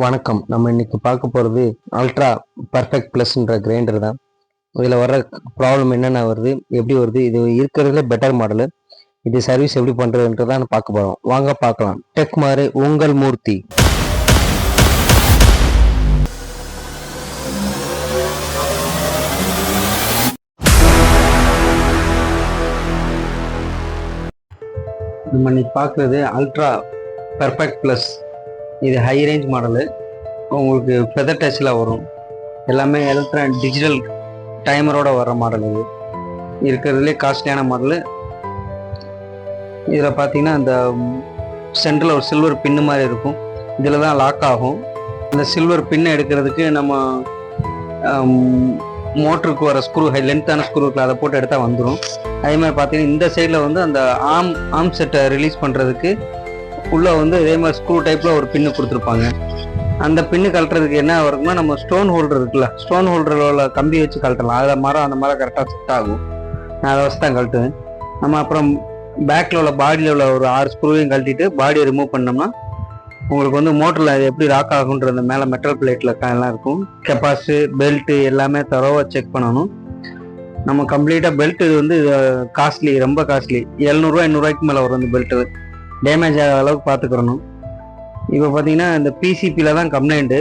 வணக்கம். நம்ம இன்னைக்கு பார்க்க போகிறது அல்ட்ரா பர்ஃபெக்ட் ப்ளஸ்ன்ற கிரைண்டர் தான். இதில் வர்ற ப்ராப்ளம் என்னென்ன வருது, எப்படி வருது, இது இருக்கிறதுல பெட்டர் மாடலு, இது சர்வீஸ் எப்படி பண்ணுறதுன்றதான் பார்க்க போகிறோம். வாங்க பார்க்கலாம். டெக் மாறு உங்கள் மூர்த்தி. நம்ம இன்னைக்கு பார்க்குறது அல்ட்ரா பர்ஃபெக்ட் ப்ளஸ். இது ஹை ரேஞ்ச் மாடலு. உங்களுக்கு ஃபெதர் டச்சில் வரும். எல்லாமே டிஜிட்டல் டைமரோட வர்ற மாடல். இது இருக்கிறதுலே காஸ்ட்லியான மாடலு. இதில் பார்த்தீங்கன்னா இந்த சென்டரில் ஒரு சில்வர் பின்னு மாதிரி இருக்கும். இதில் தான் லாக் ஆகும். அந்த சில்வர் பின்னை எடுக்கிறதுக்கு நம்ம மோட்டருக்கு வர ஸ்க்ரூ, லென்த்தான ஸ்க்ரூ இருக்குல்ல, அதை போட்டு எடுத்தால் வந்துடும். அதே மாதிரி பார்த்தீங்கன்னா இந்த சைடில் வந்து அந்த ஆர்ம் செட்டை ரிலீஸ் பண்ணுறதுக்கு உள்ளே வந்து இதே மாதிரி ஸ்க்ரூ டைப்பில் ஒரு பின்னு கொடுத்துருப்பாங்க. அந்த பின்னு கழட்டுறதுக்கு என்ன வரும்னா, நம்ம ஸ்டோன் ஹோல்டர் இருக்குல்ல, ஸ்டோன் ஹோல்டரில் உள்ள கம்பி வச்சு கழட்டலாம். அதில் அந்த மரம் கரெக்டாக செட் ஆகும். நான் அதை வச்சு தான் கழட்டுவேன். நம்ம அப்புறம் பேக்கில் உள்ள பாடியில் உள்ள ஒரு 6 ஸ்க்ரூவையும் கழட்டிட்டு பாடியை ரிமூவ் பண்ணோம்னா உங்களுக்கு வந்து மோட்டரில் அது எப்படி லாக் ஆகுன்ற அந்த மேலே மெட்டல் பிளேட்டில் எல்லாம் இருக்கும். கெப்பாசிட்டி, பெல்ட்டு எல்லாமே தரோவாக செக் பண்ணணும். நம்ம கம்ப்ளீட்டாக பெல்ட் இது வந்து காஸ்ட்லி, ரொம்ப காஸ்ட்லி. 700 800 மேலே வரும். அந்த பெல்ட்டு டேமேஜ் ஆகிற அளவுக்கு பார்த்துக்கிறணும். இப்போ பார்த்தீங்கன்னா இந்த பிசிபியில் தான் கம்ப்ளைண்ட்டு.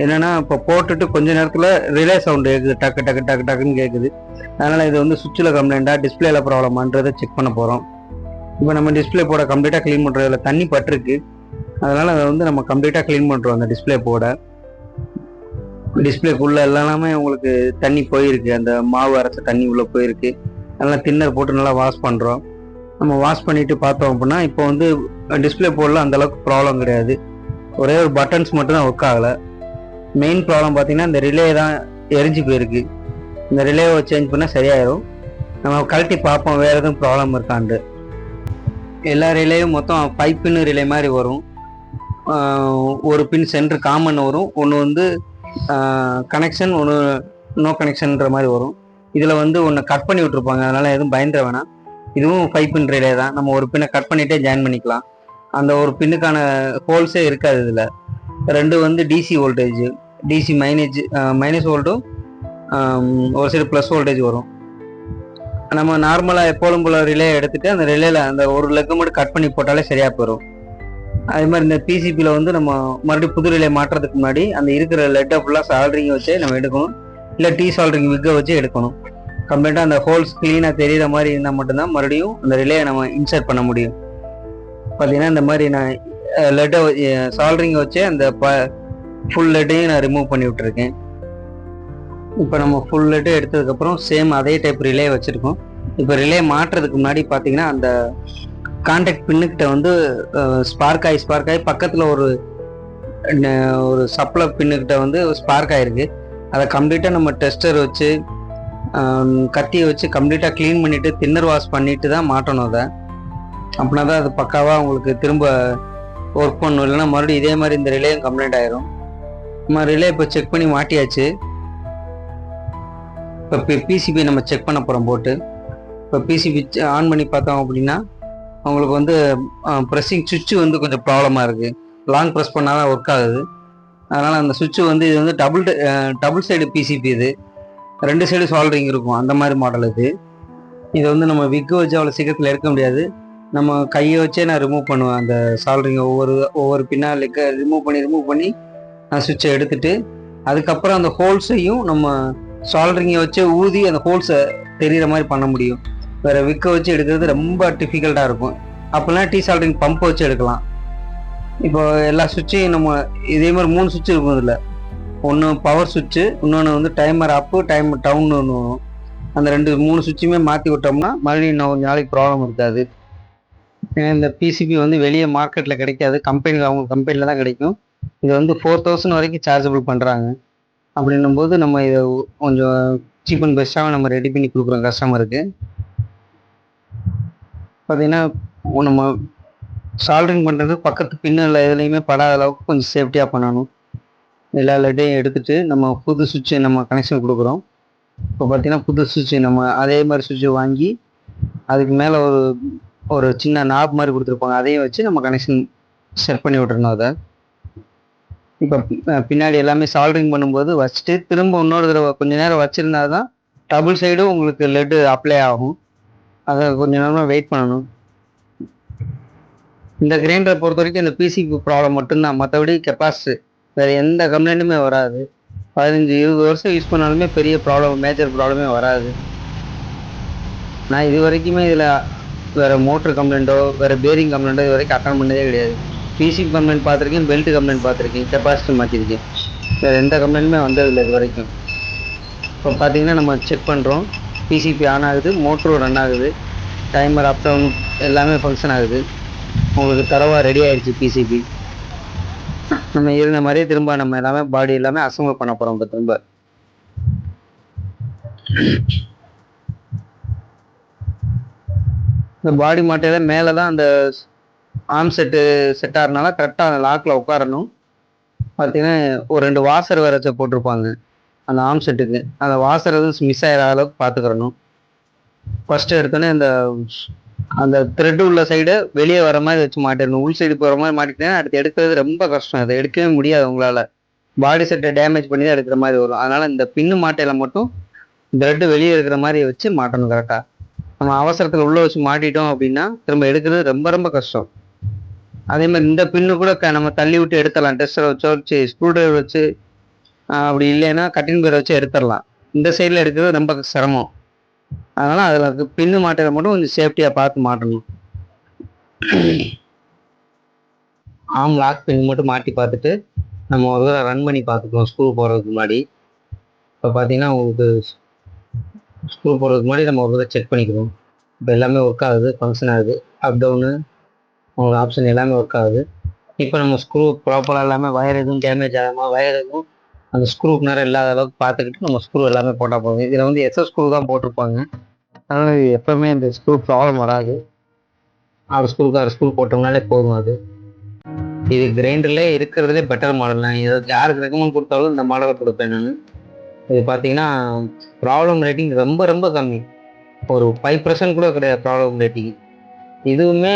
என்னென்னா, இப்போ போட்டுட்டு கொஞ்ச நேரத்தில் ரிலே சவுண்டு கேட்குது, டக்கு டக்கு டக்கு டக்குன்னு கேட்குது. அதனால் இது வந்து சுவிட்சில் கம்ப்ளைண்ட்டாக, டிஸ்பிளேல ப்ராப்ளமான்றதை செக் பண்ண போகிறோம். இப்போ நம்ம டிஸ்பிளே போட கம்ப்ளீட்டாக க்ளீன் பண்ணுறதுல தண்ணி பட்டிருக்கு. அதனால் அதை வந்து நம்ம கம்ப்ளீட்டாக க்ளீன் பண்ணுறோம். அந்த டிஸ்பிளே போட டிஸ்பிளேக்குள்ளே எல்லாமே உங்களுக்கு தண்ணி போயிருக்கு. அந்த மாவு அரைச்ச தண்ணி உள்ளே போயிருக்கு. அதெல்லாம் தின்னர் போட்டு நல்லா வாஷ் பண்ணுறோம். நம்ம வாஷ் பண்ணிட்டு பார்த்தோம் அப்படின்னா இப்போ வந்து டிஸ்பிளே போர்டில் அந்தளவுக்கு ப்ராப்ளம் கிடையாது. ஒரே ஒரு பட்டன்ஸ் மட்டும் தான் ஒர்க் ஆகலை. மெயின் ப்ராப்ளம் பார்த்தீங்கன்னா இந்த ரிலே தான் எரிஞ்சு போயிருக்கு. இந்த ரிலேவை சேஞ்ச் பண்ணால் சரியாயிடும். நம்ம கழட்டி பார்ப்போம் வேறு எதுவும் ப்ராப்ளம் இருக்காண்டு. எல்லா ரிலேயும் மொத்தம் 5 பின்னு ரிலே மாதிரி வரும். ஒரு பின் சென்டர் காமன் வரும், ஒன்று வந்து கனெக்ஷன், ஒன்று நோ கனெக்ஷன்ற மாதிரி வரும். இதில் வந்து ஒன்று கட் பண்ணி விட்ருப்பாங்க. அதனால் எதுவும் பயந்துட வேணாம். இதுவும் 5 பின் ரிலே தான். நம்ம ஒரு பின்னை கட் பண்ணிகிட்டே ஜாயின் பண்ணிக்கலாம். அந்த ஒரு பின்னுக்கான ஹோல்ஸே இருக்காது. இதில் 2 வந்து டிசி வோல்டேஜ், டிசி மைனஸ் வோல்ட்டும் ஒரு சைடு ப்ளஸ் வோல்டேஜ் வரும். நம்ம நார்மலாக எப்போதும் போல ரிலே எடுத்துகிட்டு அந்த ரிலேயில் அந்த ஒரு லெக்கு மட்டும் கட் பண்ணி போட்டாலே சரியாக போயிடும். அதே மாதிரி இந்த பிசிபியில் வந்து நம்ம மறுபடியும் புது ரிலே மாட்டுறதுக்கு முன்னாடி அந்த இருக்கிற லெட்டை ஃபுல்லாக சால்ட்ரிங்கை வச்சு நம்ம எடுக்கணும். இல்லை டீ சால்ட்ரிங் விக்கை வச்சு எடுக்கணும். கம்ப்ளீட்டாக அந்த ஹோல்ஸ் க்ளீனாக தெரிகிற மாதிரி இருந்தால் மட்டும்தான் மறுபடியும் அந்த ரிலேயை நம்ம இன்சர்ட் பண்ண முடியும். பார்த்தீங்கன்னா இந்த மாதிரி நான் லெட்டை சால்ட்ரிங்கை வச்சு அந்த ஃபுல் லெட்டையும் நான் ரிமூவ் பண்ணி விட்டுருக்கேன். இப்போ நம்ம ஃபுல் லெட்டை எடுத்ததுக்கப்புறம் சேம் அதே டைப் ரிலே வச்சுருக்கோம். இப்போ ரிலே மாட்டுறதுக்கு முன்னாடி பார்த்தீங்கன்னா அந்த கான்டாக்ட் பின்னுக்கிட்ட வந்து ஸ்பார்க் ஆகி பக்கத்தில் ஒரு சப்ளை பின்னுக்கிட்ட வந்து ஸ்பார்க் ஆகிருக்கு. அதை கம்ப்ளீட்டாக நம்ம டெஸ்டர் வச்சு கத்தியை வச்சு கம்ப்ளீட்டாக க்ளீன் பண்ணிவிட்டு தின்னர் வாஷ் பண்ணிட்டு தான் மாட்டணும். அதை அப்படின்னா தான் அது பக்காவாக உங்களுக்கு திரும்ப ஒர்க் பண்ணணும். இல்லைன்னா மறுபடியும் இதே மாதிரி இந்த ரிலேயும் கம்ப்ளைண்ட் ஆயிரும். நம்ம ரிலே இப்போ செக் பண்ணி மாட்டியாச்சு. இப்போ பிசிபி நம்ம செக் பண்ண போகிறோம் போட்டு. இப்போ பிசிபி ஆன் பண்ணி பார்த்தோம் அப்படின்னா அவங்களுக்கு வந்து ப்ரெஸ்ஸிங் சுவிட்சு வந்து கொஞ்சம் ப்ராப்ளமாக இருக்குது. லாங் ப்ரெஸ் பண்ணால் தான் ஒர்க் ஆகுது. அதனால் அந்த சுவிட்சு வந்து இது வந்து டபுள் சைடு பிசிபி. இது 2 சைடு சால்ட்ரிங் இருக்கும். அந்த மாதிரி மாடல் இது. இதை வந்து நம்ம விக்கு வச்சு அவ்வளோ சீக்கிரத்தில் எடுக்க முடியாது. நம்ம கையை வச்சே நான் ரிமூவ் பண்ணுவேன். அந்த சால்ட்ரிங்கை ஒவ்வொரு பின்னால் ரிமூவ் பண்ணி நான் சுவிட்சை எடுத்துட்டு அதுக்கப்புறம் அந்த ஹோல்ஸையும் நம்ம சால்ட்ரிங்கை வச்சே ஊதி அந்த ஹோல்ஸை தெரிகிற மாதிரி பண்ண முடியும். வேறு விக்கை வச்சு எடுக்கிறது ரொம்ப டிஃபிகல்ட்டாக இருக்கும். அப்போல்லாம் டீ சால்ட்ரிங் பம்பை வச்சு எடுக்கலாம். இப்போ எல்லா சுவிட்சையும் நம்ம இதே மாதிரி 3 சுவிட்ச் இருக்கும். இதில் ஒன்று பவர் சுவிட்சு, இன்னொன்று வந்து டைமர் அப்பு, டைமர் டவுன் ஒன்று வரும். அந்த 3 சுவிட்சுமே மாற்றி விட்டோம்னா மறுபடியும் இன்னும் கொஞ்சம் நாளைக்கு ப்ராப்ளம் இருக்காது. இந்த பிசிபி வந்து வெளியே மார்க்கெட்டில் கிடைக்காது. அவங்க கம்பெனியில் தான் கிடைக்கும். இது வந்து 4000 வரைக்கும் சார்ஜபிள் பண்ணுறாங்க. அப்படின்னும் போது நம்ம இதை கொஞ்சம் சீப் அண்ட் பெஸ்ட்டாக நம்ம ரெடி பண்ணி கொடுக்குறோம் கஸ்டமருக்கு. பார்த்தீங்கன்னா நம்ம சால்ட்ரிங் பண்ணுறது பக்கத்து பின்னில் எதுலேயுமே படாத அளவுக்கு கொஞ்சம் சேஃப்டியாக பண்ணணும். எல்லா லெட்டையும் எடுத்துகிட்டு நம்ம புது சுவிட்சு நம்ம கனெக்ஷன் கொடுக்குறோம். இப்போ பார்த்தீங்கன்னா புது சுவிட்சு நம்ம அதே மாதிரி சுவிட்சு வாங்கி அதுக்கு மேலே ஒரு சின்ன நாப் மாதிரி கொடுத்துருப்பாங்க. அதையும் வச்சு நம்ம கனெக்ஷன் செட் பண்ணி விட்டுறணும். அதை இப்போ பின்னாடி எல்லாமே சால்ட்ரிங் பண்ணும்போது வச்சுட்டு திரும்ப இன்னொரு தடவை கொஞ்ச நேரம் வச்சுருந்தா தான் டபுள் சைடும் உங்களுக்கு லெட்டு அப்ளை ஆகும். அதை கொஞ்ச நேரம் வெயிட் பண்ணணும். இந்த கிரைண்டரை பொறுத்த வரைக்கும் இந்த பிசிபி ப்ராப்ளம் மட்டும்தான், மற்றபடி கெப்பாசிட்டி வேறு எந்த கம்ப்ளைண்ட்டுமே வராது. 15-20 வருஷம் யூஸ் பண்ணாலுமே பெரிய ப்ராப்ளம், மேஜர் ப்ராப்ளமே வராது. நான் இது வரைக்குமே இதில் வேறு மோட்ரு கம்ப்ளைண்ட்டோ வேறு பேரிங் கம்ப்ளைண்ட்டோ இது வரைக்கும் அட்டன் பண்ணதே கிடையாது. பிசிபி கம்ப்ளைண்ட் பார்த்துருக்கேன், பெல்ட் கம்ப்ளைண்ட் பார்த்துருக்கேன், கெப்பாசிட்டி மாற்றிருக்கேன். வேறு எந்த கம்ப்ளைண்ட்டுமே வந்ததில்லை இது வரைக்கும். இப்போ பார்த்தீங்கன்னா நம்ம செக் பண்ணுறோம், பிசிபி ஆன் ஆகுது, மோட்ரும் ரன் ஆகுது, டைமர் அப் டவுன் எல்லாமே ஃபங்க்ஷன் ஆகுது. உங்களுக்கு தரவாக ரெடி ஆகிடுச்சு பிசிபி. நம்ம இருந்த மாதிரியே திரும்ப நம்ம எல்லாமே பாடி எல்லாமே அசம்பிள் பண்ண போகிறோம். இப்போ திரும்ப இந்த பாடி மாட்டையில் மேலே தான் அந்த ஆர்ம் செட் ஆகிறதுனால கரெக்டாக அந்த லாக்கில் உட்காரணும். பார்த்தீங்கன்னா ஒரு 2 வாசர் வேறு போட்டிருப்பாங்க அந்த ஆர்ம் செட்டுக்கு. அந்த வாசர் எதுவும் மிஸ் ஆகிற அளவுக்கு பார்த்துக்கிறணும். ஃபஸ்ட்டு எடுத்தோன்னே அந்த த்ரெட்டு உள்ள சைடு வெளியே வர மாதிரி வச்சு மாட்டிடணும். உள் சைடு போகிற மாதிரி மாட்டிக்கிட்டேன்னா அடுத்து எடுக்கிறது ரொம்ப கஷ்டம். அதை எடுக்கவே முடியாது உங்களால். பாடி செட்டை டேமேஜ் பண்ணி தான் எடுக்கிற மாதிரி வரும். அதனால் இந்த பின்னு மாட்டையில் மட்டும் த்ரெட்டு வெளியே இருக்கிற மாதிரி வச்சு மாட்டணும் கரெக்டாக. நம்ம அவசரத்தில் உள்ளே வச்சு மாட்டிட்டோம் அப்படின்னா திரும்ப எடுக்கிறது ரொம்ப ரொம்ப கஷ்டம். அதே மாதிரி இந்த பின்னு கூட நம்ம தள்ளி விட்டு எடுத்துடலாம். டெஸ்டரை வச்சு ஸ்க்ரூ டிரைவர் வச்சு, அப்படி இல்லைன்னா கட்டிங் பேர் வச்சு எடுத்துடலாம். இந்த சைடில் எடுக்கிறது ரொம்ப சிரமம். அதனால் அதில் பின்னு மாட்டையில் மட்டும் கொஞ்சம் சேஃப்டியாக பார்த்து மாட்டணும். ஆம் லாக் பின் மட்டும் மாட்டி பார்த்துட்டு நம்ம ஒரு தடவை ரன் பண்ணி பார்த்துக்குவோம் ஸ்க்ரூ போடுறதுக்கு முன்னாடி. இப்போ பார்த்தீங்கன்னா உங்களுக்கு ஸ்க்ரூ போடுறதுக்கு முன்னாடி நம்ம ஒரு தடவை செக் பண்ணிக்கிறோம். இப்போ எல்லாமே ஒர்க் ஆகுது, ஃபங்க்ஷன் ஆகுது, அப் டவுனு உங்களுக்கு ஆப்ஷன் எல்லாமே ஒர்க் ஆகுது. இப்போ நம்ம ஸ்க்ரூ ப்ராப்பராக எல்லாமே வயர் எதுவும் டேமேஜ் ஆகாமல், வயர் எதுவும் அந்த ஸ்க்ரூக்கு நேரம் இல்லாத அளவுக்கு பார்த்துக்கிட்டு நம்ம ஸ்க்ரூ எல்லாமே போட்டால் போதும். இதில் வந்து எஸ்எஸ் ஸ்க்ரூ தான் போட்டிருப்பாங்க. அதனால் எப்போவுமே இந்த ஸ்க்ரூ ப்ராப்ளம் வராது. 6 ஸ்க்ரூ போட்டோம்னாலே போதும். அது இது கிரைண்டர்லேயே இருக்கிறதுலே பெட்டர் மாடல். நான் இதை யாருக்கு ரெக்கமெண்ட் கொடுத்தாலும் இந்த மாடலை கொடுப்பேன் நான். இது பார்த்தீங்கன்னா ப்ராப்ளம் ரேட்டிங் ரொம்ப ரொம்ப கம்மி, ஒரு 5% கூட கிடையாது ப்ராப்ளம் ரேட்டிங். இதுவுமே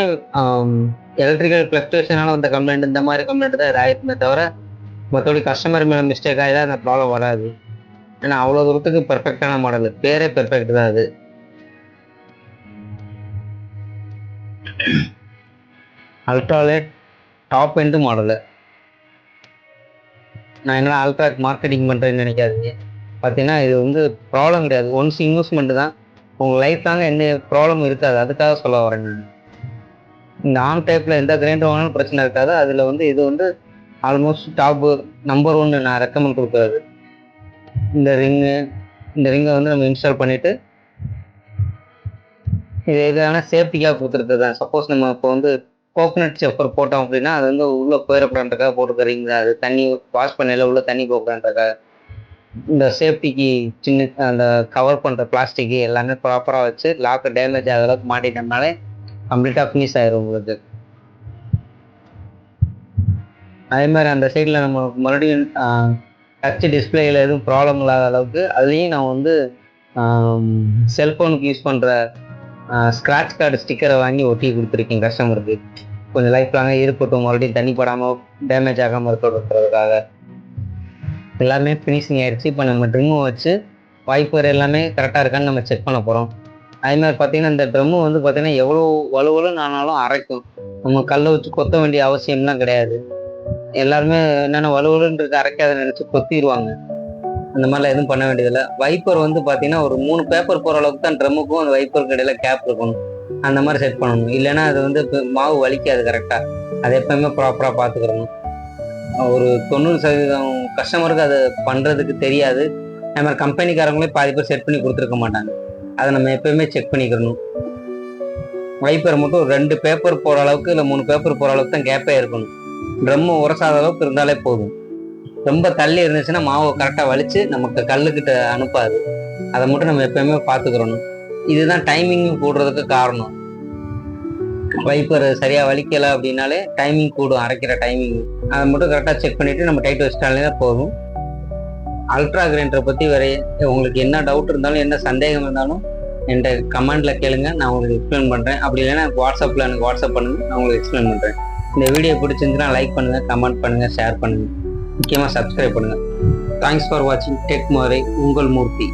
எலக்ட்ரிக்கல் ஃப்ளக்சுவேஷனால வந்த கம்ப்ளைண்ட், இந்த மாதிரி கம்ப்ளைண்ட் தான் இதாகிருக்குமே தவிர மற்றபடி கஸ்டமர் மேலே மிஸ்டேக் ஆகி தான் அந்த ப்ராப்ளம் வராது. ஏன்னா அவ்வளோ தூரத்துக்கு பெர்ஃபெக்டான மாடல், பேரே பெர்ஃபெக்ட் தான் அது. அல்ட்ராலே டாப் எண்டு மாடலு. நான் என்ன அல்ட்ராக்கு மார்க்கெட்டிங் பண்ணுறேன்னு நினைக்காதீங்க. பார்த்தீங்கன்னா இது வந்து ப்ராப்ளம் கிடையாது, ஒன்ஸ் இன்வெஸ்ட்மெண்ட்டு தான். உங்கள் லைஃப் தாங்க எந்த ப்ராப்ளம் இருக்காது, அதுக்காக சொல்ல வரேன் நான். இந்த ஆன் டைப்பில் எந்த கிரைண்டர் வாங்கினாலும் பிரச்சனை இருக்காது. அதில் வந்து இது வந்து ஆல்மோஸ்ட் டாப்பு நம்பர் 1 நான் ரெக்கமெண்ட் கொடுக்குறது. இந்த ரிங்கை வந்து நம்ம இன்ஸ்டால் பண்ணிவிட்டு இது எதான சேஃப்டிக்காக கொடுத்துருக்குது தான். சப்போஸ் நம்ம இப்போ வந்து கோகனட் செப்பர் போட்டோம் அப்படின்னா அது வந்து உள்ளே போயிடக்கூடாதுக்காக போட்டுருக்க ரிங் தான். அது தண்ணி வாஷ் பண்ணையில் உள்ள தண்ணி போகக்கூடாதுக்காக. இந்த சேஃப்டிக்கு சின்ன அந்த கவர் பண்ணுற பிளாஸ்டிக்கு எல்லாமே ப்ராப்பராக வச்சு லாக்கு டேமேஜ் ஆகிற அளவுக்கு மாட்டிட்டோம்னாலே கம்ப்ளீட்டாக ஃபினிஷ் ஆயிரும் உங்களுக்கு. அதே மாதிரி அந்த சைடில் நம்ம மறுபடியும் டச் டிஸ்பிளேயில் எதுவும் ப்ராப்ளம் இல்லாத அளவுக்கு அதுலேயும் நான் வந்து செல்ஃபோனுக்கு யூஸ் பண்ணுற ஸ்க்ராட்ச் கார்டு ஸ்டிக்கரை வாங்கி ஒட்டி கொடுத்துருக்கேன் கஸ்டமருக்கு. கொஞ்சம் லைஃப் லாங்காக இருக்கட்டும், மறுபடியும் தண்ணி படாமல் டேமேஜ் ஆகாமல் இருக்கணுன்றதுக்காக. எல்லாமே ஃபினிஷிங் ஆகிடுச்சு. இப்போ நம்ம ட்ரிம்மை வச்சு வைப்பர் எல்லாமே கரெக்டாக இருக்கான்னு நம்ம செக் பண்ண போகிறோம். அதே மாதிரி பார்த்திங்கன்னா இந்த ட்ரம்மு வந்து பார்த்திங்கன்னா எவ்வளோ வலுவலும் ஆனாலும் அரைக்கும். நம்ம கல்லை வச்சு கொத்த வேண்டிய அவசியம்லாம் கிடையாது. எல்லாருமே என்னென்ன வலுவலுன்றது அரைக்காத நினச்சி கொத்திடுவாங்க. அந்த மாதிரிலாம் எதுவும் பண்ண வேண்டியதில்லை. வைப்பர் வந்து பார்த்தீங்கன்னா ஒரு 3 பேப்பர் போகிற அளவுக்கு தான் ட்ரம்முக்கும் அந்த வைப்பருக்கு இடையில கேப் இருக்கணும். அந்த மாதிரி செட் பண்ணணும். இல்லைன்னா அது வந்து மாவு வலிக்காது கரெக்டாக. அது எப்போயுமே ப்ராப்பராக பார்த்துக்கிறணும். ஒரு 90% கஸ்டமருக்கு அது பண்ணுறதுக்கு தெரியாது. அது மாதிரி கம்பெனிக்காரங்களே பாதி பேர் செட் பண்ணி கொடுத்துருக்க மாட்டாங்க. அதை நம்ம எப்போயுமே செக் பண்ணிக்கிறணும். வைப்பர் மட்டும் 2 பேப்பர் போகிற அளவுக்கு இல்லை 3 பேப்பர் போகிற அளவுக்கு தான் கேப்பே இருக்கணும். ட்ரம்மு உரசாத அளவுக்கு இருந்தாலே போதும். ரொம்ப தள்ளி இருந்துச்சுன்னா மாவை கரெக்டாக வலிச்சு நமக்கு கல்லுக்கிட்ட அனுப்பாது. அதை மட்டும் நம்ம எப்பயுமே பார்த்துக்கிறணும். இதுதான் டைமிங் கூடுறதுக்கு காரணம். வைப்பர் சரியாக வலிக்கலை அப்படின்னாலே டைமிங் கூடும், அரைக்கிற டைமிங். அதை மட்டும் கரெக்டாக செக் பண்ணிவிட்டு நம்ம டைட் வச்சிட்டாலே தான் போதும். அல்ட்ரா கிரைண்டரை பற்றி வேறு உங்களுக்கு என்ன டவுட் இருந்தாலும், என்ன சந்தேகம் இருந்தாலும் என்கிட்ட கமெண்டில் கேளுங்க, நான் உங்களுக்கு எக்ஸ்பிளைன் பண்ணுறேன். அப்படி இல்லைன்னா வாட்ஸ்அப்பில் எனக்கு வாட்ஸ்அப் பண்ணுங்கள், நான் உங்களுக்கு எக்ஸ்பிளைன் பண்ணுறேன். இந்த வீடியோ பிடிச்சிருந்துச்சுன்னா லைக் பண்ணுங்கள், கமெண்ட் பண்ணுங்கள், ஷேர் பண்ணுங்கள். முக்கியமாக சப்ஸ்கிரைப் பண்ணுங்கள். தேங்க்ஸ் ஃபார் வாட்சிங் டெக் மதுரை. உங்கள் மூர்த்தி.